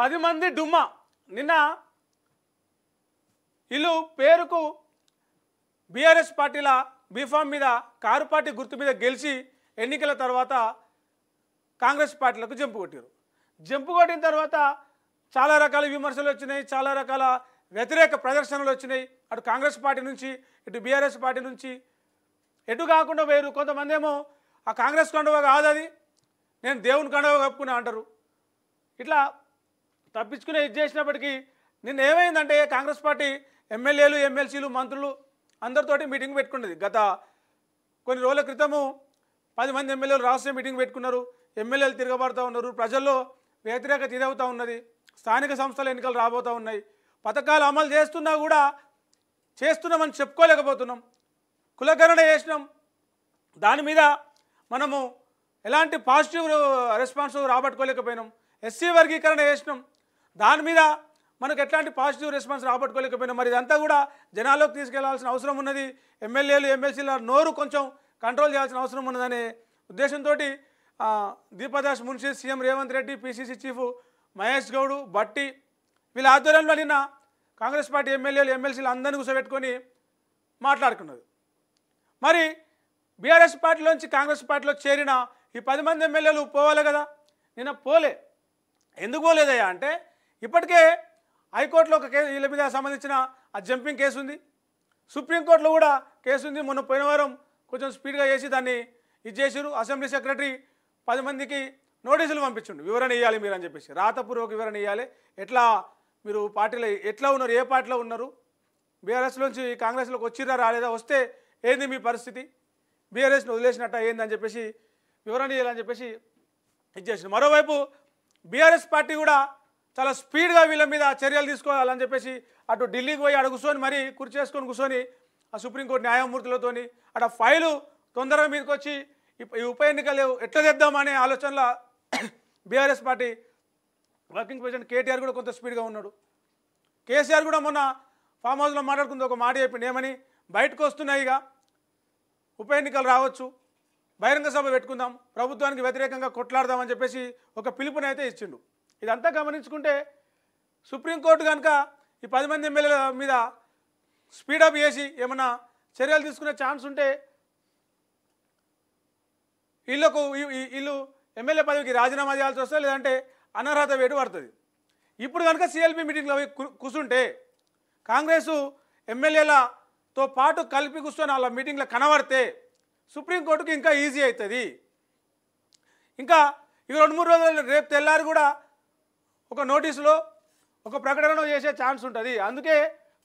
10 మంది డుమ్మా నిన్న ఇల్లు పేరుకు బీఆర్ఎస్ పార్టీల బీఫామ్ మీద కారు పార్టీ గుర్తు మీద గెలిచి ఎన్నికల తర్వాత కాంగ్రెస్ పార్టీలకు జంపు కొట్టారు. జంపు కొట్టిన తర్వాత చాలా రకాల విమర్శలు వచ్చినాయి, చాలా రకాల వ్యతిరేక ప్రదర్శనలు వచ్చినాయి. అటు కాంగ్రెస్ పార్టీ నుంచి ఇటు బీఆర్ఎస్ పార్టీ నుంచి ఎటు కాకుండా వేరు. కొంతమంది ఏమో ఆ కాంగ్రెస్ కండువ కాదు అది, నేను దేవుని కండువ కప్పుకున్నా అంటారు. ఇట్లా తప్పించుకునే ఇది చేసినప్పటికీ నిన్న ఏమైందంటే కాంగ్రెస్ పార్టీ ఎమ్మెల్యేలు ఎమ్మెల్సీలు మంత్రులు అందరితోటి మీటింగ్ పెట్టుకున్నది. గత కొన్ని రోజుల క్రితము 10 మంది ఎమ్మెల్యేలు రాష్ట్రీయ మీటింగ్ పెట్టుకున్నారు. ఎమ్మెల్యేలు తిరగబడుతూ ఉన్నారు, ప్రజల్లో వ్యతిరేకత ఇదవుతూ ఉన్నది, స్థానిక సంస్థల ఎన్నికలు రాబోతూ ఉన్నాయి, పథకాలు అమలు చేస్తున్నా కూడా చేస్తున్నామని చెప్పుకోలేకపోతున్నాం, కులకరణ చేసినాం, దాని మీద మనము ఎలాంటి పాజిటివ్ రెస్పాన్స్ రాబట్టుకోలేకపోయినాం, ఎస్సీ వర్గీకరణ చేసినాం, దాని మీద మనకు ఎట్లాంటి పాజిటివ్ రెస్పాన్స్ రాబట్టుకోలేకపోయినాం. మరి ఇదంతా కూడా జనాల్లోకి తీసుకెళ్లాల్సిన అవసరం ఉన్నది. ఎమ్మెల్యేలు ఎమ్మెల్సీల నోరు కొంచెం కంట్రోల్ చేయాల్సిన అవసరం ఉన్నదనే ఉద్దేశంతో Deepa Das Munshi, CM Revanth Reddy, PCC chief Mahesh Goud, బట్టి వీళ్ళ ఆధ్వర్యంలో నిన్న కాంగ్రెస్ పార్టీ ఎమ్మెల్యేలు ఎమ్మెల్సీలు అందరినీ కూర్చోబెట్టుకొని మాట్లాడుకున్నది. మరి బీఆర్ఎస్ పార్టీలోంచి కాంగ్రెస్ పార్టీలో చేరిన ఈ 10 మంది ఎమ్మెల్యేలు పోవాలి కదా, నిన్న పోలే. ఎందుకు పోలేదయ్యా అంటే ఇప్పటికే హైకోర్టులో ఒక కేసు వీళ్ళ మీద సంబంధించిన ఆ జంపింగ్ కేసు ఉంది, సుప్రీంకోర్టులో కూడా కేసు ఉంది. మొన్న పోయిన వారం కొంచెం స్పీడ్గా చేసి దాన్ని ఇది చేసారు. అసెంబ్లీ సెక్రటరీ 10 మందికి నోటీసులు పంపించండు, వివరణ ఇవ్వాలి మీరు అని చెప్పేసి, రాతపూర్వక వివరణ ఇవ్వాలి, ఎట్లా మీరు పార్టీలో ఎట్లా ఉన్నారు, ఏ పార్టీలో ఉన్నారు, బీఆర్ఎస్లోంచి కాంగ్రెస్లోకి వచ్చిరా రాలేదా, వస్తే ఏంది మీ పరిస్థితి, బీఆర్ఎస్ని వదిలేసినట్ట ఏందని చెప్పేసి వివరణ ఇవ్వాలని చెప్పేసి ఇది చేసింది. మరోవైపు బీఆర్ఎస్ పార్టీ కూడా చాలా స్పీడ్గా వీళ్ళ మీద చర్యలు తీసుకోవాలని చెప్పేసి అటు ఢిల్లీకి పోయి అక్కడ కూర్చొని మరీ కుర్చీ చేసుకొని కూర్చొని ఆ సుప్రీంకోర్టు న్యాయమూర్తులతోని అక్కడ ఫైలు తొందరగా మీదకి వచ్చి ఈ ఉప ఎన్నికలు ఎట్లా తెద్దామనే ఆలోచనలో BRS party working president KTR కూడా కొంత స్పీడ్గా ఉన్నాడు. కేసీఆర్ కూడా మొన్న ఫామ్ హౌస్లో మాట్లాడుకుంది, ఒక మాట చెప్పింది, ఏమని బయటకు వస్తున్నాయి ఇక ఉప ఎన్నికలు రావచ్చు, బహిరంగ సభ పెట్టుకుందాం, ప్రభుత్వానికి వ్యతిరేకంగా కొట్లాడదామని చెప్పేసి ఒక పిలుపునైతే ఇచ్చిండు. ఇదంతా గమనించుకుంటే సుప్రీంకోర్టు కనుక ఈ 10 మంది ఎమ్మెల్యేల మీద స్పీడప్ చేసి ఏమన్నా చర్యలు తీసుకునే ఛాన్స్ ఉంటే వీళ్ళు ఎమ్మెల్యే పదవికి రాజీనామా చేయాల్సి వస్తుంది, లేదంటే అనర్హత వేటు పడుతుంది. ఇప్పుడు కనుక సిఎల్పి మీటింగ్లో కూర్చుంటే కాంగ్రెసు ఎమ్మెల్యేలతో పాటు కలిపి కూర్చొని వాళ్ళ మీటింగ్లో కనబడితే సుప్రీంకోర్టుకి ఇంకా ఈజీ అవుతుంది. ఇంకా ఇక 2-3 రోజులు రేపు తెల్లారి కూడా ఒక నోటీసులో ఒక ప్రకటన చేసే ఛాన్స్ ఉంటుంది. అందుకే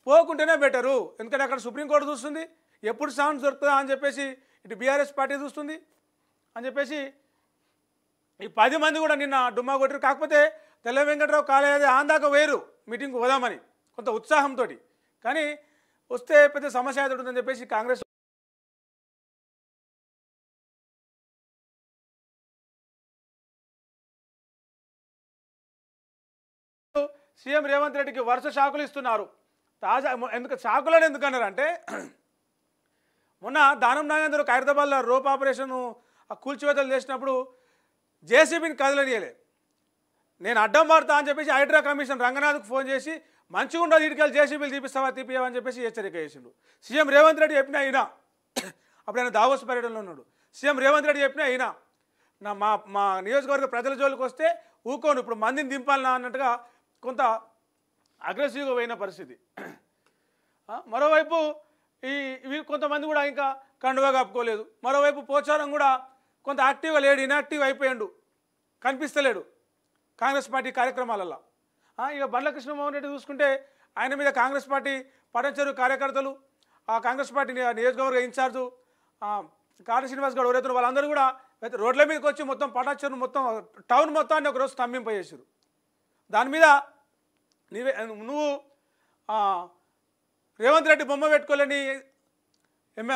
పోకుంటేనే బెటరు, ఎందుకంటే అక్కడ సుప్రీంకోర్టు చూస్తుంది, ఎప్పుడు ఛాన్స్ దొరుకుతుందా అని చెప్పేసి ఇటు బీఆర్ఎస్ పార్టీ చూస్తుంది అని చెప్పేసి ఈ 10 మంది కూడా నిన్న డుమ్మా కొట్టారు. కాకపోతే తెల్ల వెంకట్రావు కాలేజీ ఆందాక వేరు మీటింగ్కి పోదామని కొంత ఉత్సాహంతో, కానీ వస్తే పెద్ద సమస్య అవుతుందని చెప్పేసి కాంగ్రెస్ సీఎం రేవంత్ రెడ్డికి వరుస షాకులు ఇస్తున్నారు. తాజా షాకులను ఎందుకు అన్నారంటే మొన్న దానం నాగేందర్ ఖైరతాబాద్లో రోప్ ఆపరేషన్ కూల్చివేతలు చేసినప్పుడు జేసీబీని కదలనియలే, నేను అడ్డం పడతా అని చెప్పేసి హైడ్రా కమిషన్ రంగనాథ్కు ఫోన్ చేసి మంచిగా ఉండదు ఇటుకలు జేసీబీలు తీపిస్తావని చెప్పేసి హెచ్చరిక చేసిండు. సీఎం రేవంత్ రెడ్డి చెప్పినా అయినా అప్పుడు ఆయన దావోస్ పర్యటనలో ఉన్నాడు. సీఎం రేవంత్ రెడ్డి చెప్పినా అయినా మా నియోజకవర్గ ప్రజల జోలికి వస్తే ఊకోను, ఇప్పుడు మందిని దింపాలన్నా అన్నట్టుగా కొంత అగ్రెసివ్గా పోయిన పరిస్థితి. మరోవైపు ఇవి కొంతమంది కూడా ఇంకా కండువా కప్పుకోలేదు. మరోవైపు పోచారం కూడా కొంత యాక్టివ్గా లేడు, ఇన్యాక్టివ్ అయిపోయాడు, కనిపిస్తలేడు కాంగ్రెస్ పార్టీ కార్యక్రమాలలో. ఇక బండ్ల కృష్ణమోహన్ రెడ్డి చూసుకుంటే ఆయన మీద కాంగ్రెస్ పార్టీ పటంచెరు కార్యకర్తలు, ఆ కాంగ్రెస్ పార్టీ నియోజకవర్గ ఇన్ఛార్జు కాటి శ్రీనివాస్ గౌడ్ ఎవరైతే వాళ్ళందరూ కూడా రోడ్ల మీదకి వచ్చి మొత్తం పటాచెరు మొత్తం టౌన్ మొత్తాన్ని ఒకరోజు స్తంభింపజేశారు. దాని మీద నువ్వు రేవంత్ రెడ్డి బొమ్మ పెట్టుకోలేని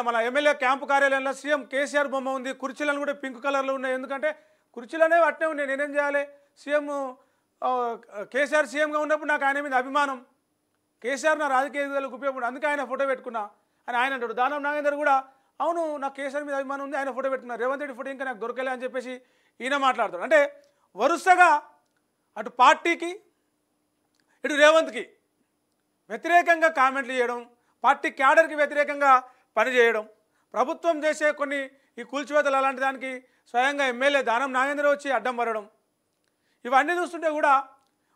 మన ఎమ్మెల్యే క్యాంపు కార్యాలయంలో సీఎం కేసీఆర్ బొమ్మ ఉంది, కుర్చీలను కూడా పింక్ కలర్లో ఉన్నాయి, ఎందుకంటే కుర్చీలనే అట్నే ఉన్నాయి, నేనేం చేయాలి, సీఎం కేసీఆర్ సీఎంగా ఉన్నప్పుడు నాకు ఆయన మీద అభిమానం, కేసీఆర్ నా రాజకీయ ఎదుగుదలకు ఉపయోగపడు, అందుకే ఆయన ఫోటో పెట్టుకున్నా అని ఆయన అంటాడు. దానం నాగేందర్ కూడా అవును నాకు కేసీఆర్ మీద అభిమానం ఉంది, ఆయన ఫోటో పెట్టుకున్నారు, రేవంత్ రెడ్డి ఫోటో ఇంకా నాకు దొరకలే అని చెప్పేసి ఈయన మాట్లాడతాడు. అంటే వరుసగా అటు పార్టీకి ఇటు రేవంత్కి వ్యతిరేకంగా కామెంట్లు చేయడం, పార్టీ క్యాడర్కి వ్యతిరేకంగా పనిచేయడం, ప్రభుత్వం చేసే కొన్ని ఈ కూల్చివేతలు అలాంటి దానికి స్వయంగా ఎమ్మెల్యే దానం నాగేంద్ర వచ్చి అడ్డం పడడం, ఇవన్నీ చూస్తుంటే కూడా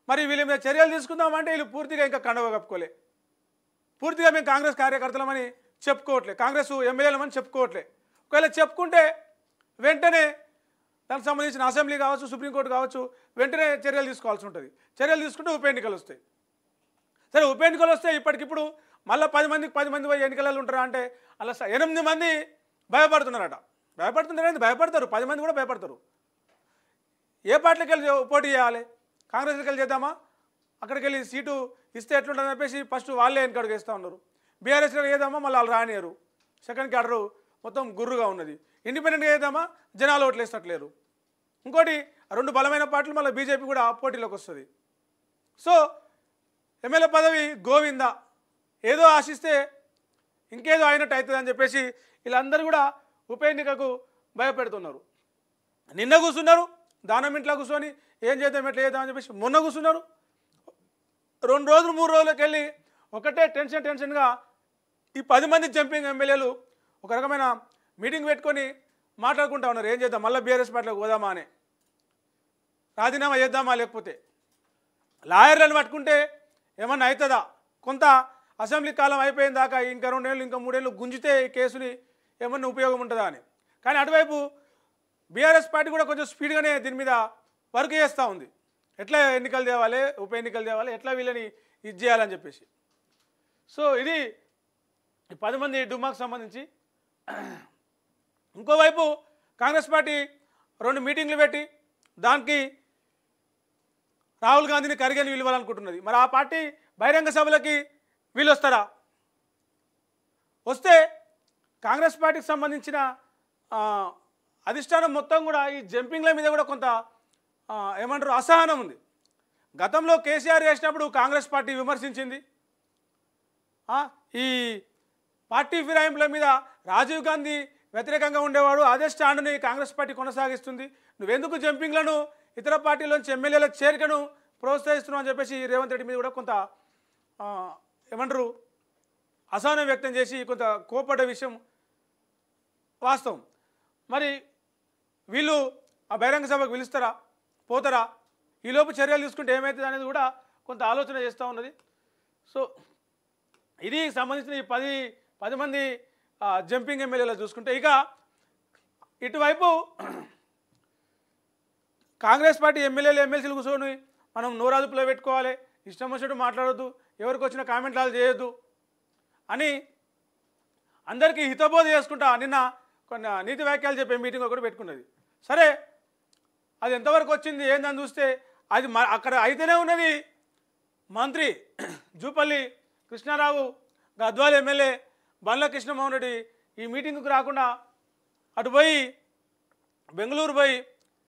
మరి వీళ్ళ మీద చర్యలు తీసుకుందామంటే వీళ్ళు పూర్తిగా ఇంకా కండవ కప్పుకోలే. పూర్తిగా మేము కాంగ్రెస్ కార్యకర్తలమని చెప్పుకోవట్లే, కాంగ్రెస్ ఎమ్మెల్యేలమని చెప్పుకోవట్లే. ఒకవేళ చెప్పుకుంటే వెంటనే దానికి సంబంధించిన అసెంబ్లీ కావచ్చు, సుప్రీంకోర్టు కావచ్చు, వెంటనే చర్యలు తీసుకోవాల్సి ఉంటుంది. చర్యలు తీసుకుంటే ఉప ఎన్నికలు వస్తాయి. సరే, ఉప ఎన్నికలు వస్తే ఇప్పటికిప్పుడు మళ్ళీ 10 మంది పోయి ఎన్నికలలో ఉంటారా అంటే అలా 8 మంది భయపడుతున్నారట. భయపడతారు, 10 మంది కూడా భయపడతారు. ఏ పార్టీకి వెళ్ళి పోటీ చేయాలి? కాంగ్రెస్కి వెళ్ళి చేద్దామా, అక్కడికి వెళ్ళి సీటు ఇస్తే ఎట్లుంటుందని చెప్పేసి ఫస్ట్ వాళ్ళే వెనకడుగు వేస్తూ ఉన్నారు. బీఆర్ఎస్లో చేద్దామా, మళ్ళీ వాళ్ళు రానియరు. సెకండ్ క్యాడరు మొత్తం గుర్రుగా ఉన్నది. ఇండిపెండెంట్గా చేద్దామా, జనాలు ఓట్లు వేస్తట్లేరు. ఇంకోటి 2 బలమైన పార్టీలు మళ్ళీ బీజేపీ కూడా పోటీలోకి వస్తుంది. సో ఎమ్మెల్యే పదవి గోవిందా, ఏదో ఆశిస్తే ఇంకేదో అయినట్టు అవుతుంది అని చెప్పేసి వీళ్ళందరూ కూడా ఉప ఎన్నికకు భయపెడుతున్నారు. నిన్న కూర్చున్నారు దానం ఇంట్లో కూర్చొని ఏం చేద్దాం ఎట్లా చేద్దాం అని చెప్పేసి మొన్న కూర్చున్నారు. 2 రోజులు 3 రోజులకు వెళ్ళి ఒకటే టెన్షన్గా ఈ 10 మంది జంపింగ్ ఎమ్మెల్యేలు ఒక రకమైన మీటింగ్ పెట్టుకొని మాట్లాడుకుంటా ఉన్నారు. ఏం చేద్దాం, మళ్ళీ బీఆర్ఎస్ పార్టీలోకి పోదామా అని, రాజీనామా చేద్దామా, లేకపోతే లాయర్లను పట్టుకుంటే ఏమన్నా అవుతుందా, కొంత అసెంబ్లీ కాలం అయిపోయిన దాకా ఇంకా 2 ఏళ్ళు ఇంకా 3 ఏళ్ళు గుంజితే ఈ కేసుని ఏమన్నా ఉపయోగం ఉంటుందా అని. కానీ అటువైపు బీఆర్ఎస్ పార్టీ కూడా కొంచెం స్పీడ్గానే దీని మీద వర్క్ చేస్తూ ఉంది. ఎట్లా ఎన్నికలు తేవాలి, ఉప ఎన్నికలు తేవాలి, ఎట్లా వీళ్ళని ఇది చేయాలని చెప్పేసి. సో ఇది 10 మంది డుమాకు సంబంధించి. ఇంకోవైపు కాంగ్రెస్ పార్టీ 2 మీటింగ్లు పెట్టి దానికి రాహుల్ గాంధీని కరిగని పిలవాలనుకుంటున్నది. మరి ఆ పార్టీ బహిరంగ సభలకి వీళ్ళు వస్తారా? వస్తే కాంగ్రెస్ పార్టీకి సంబంధించిన అధిష్టానం మొత్తం కూడా ఈ జంపింగ్ల మీద కూడా కొంత ఏమంటారు అసహనం ఉంది. గతంలో కేసీఆర్ చేసినప్పుడు కాంగ్రెస్ పార్టీ విమర్శించింది. ఈ పార్టీ ఫిరాయింపుల మీద రాజీవ్ గాంధీ వ్యతిరేకంగా ఉండేవాడు, అదే స్టాండ్ని కాంగ్రెస్ పార్టీ కొనసాగిస్తుంది. నువ్వెందుకు జంపింగ్లను ఇతర పార్టీలోంచి ఎమ్మెల్యేల చేరికను ప్రోత్సహిస్తున్నావు అని చెప్పేసి రేవంత్ రెడ్డి మీద కూడా కొంత ఏమంటారు అసహనం వ్యక్తం చేసి కొంత కోపడ్డ విషయం వాస్తవం. మరి వీళ్ళు ఆ బహిరంగ సభకు పిలుస్తారా, పోతారా, ఈలోపు చర్యలు తీసుకుంటే ఏమవుతుంది అనేది కూడా కొంత ఆలోచన చేస్తూ ఉన్నది. సో ఇది సంబంధించిన ఈ 10 మంది జంపింగ్ ఎమ్మెల్యేలు చూసుకుంటే, ఇక ఇటువైపు కాంగ్రెస్ పార్టీ ఎమ్మెల్యేలు ఎమ్మెల్సీలు కూర్చొని మనం నోరాదుపులో పెట్టుకోవాలి, ఇష్టం వచ్చినట్టు మాట్లాడొద్దు, ఎవరికి వచ్చిన కామెంట్లు చేయొద్దు అని అందరికీ హితబోధ చేసుకుంటా నిన్న కొన్ని నీతి వ్యాఖ్యలు చెప్పే మీటింగ్ ఒకటి పెట్టుకున్నది. సరే, అది ఎంతవరకు వచ్చింది ఏందని చూస్తే అది అక్కడ అయితేనే ఉన్నది. మంత్రి జూపల్లి కృష్ణారావు, గద్వాల్ ఎమ్మెల్యే బండ్ల కృష్ణమోహన్ రెడ్డి ఈ మీటింగ్కు రాకుండా అటు పోయి బెంగళూరు పోయి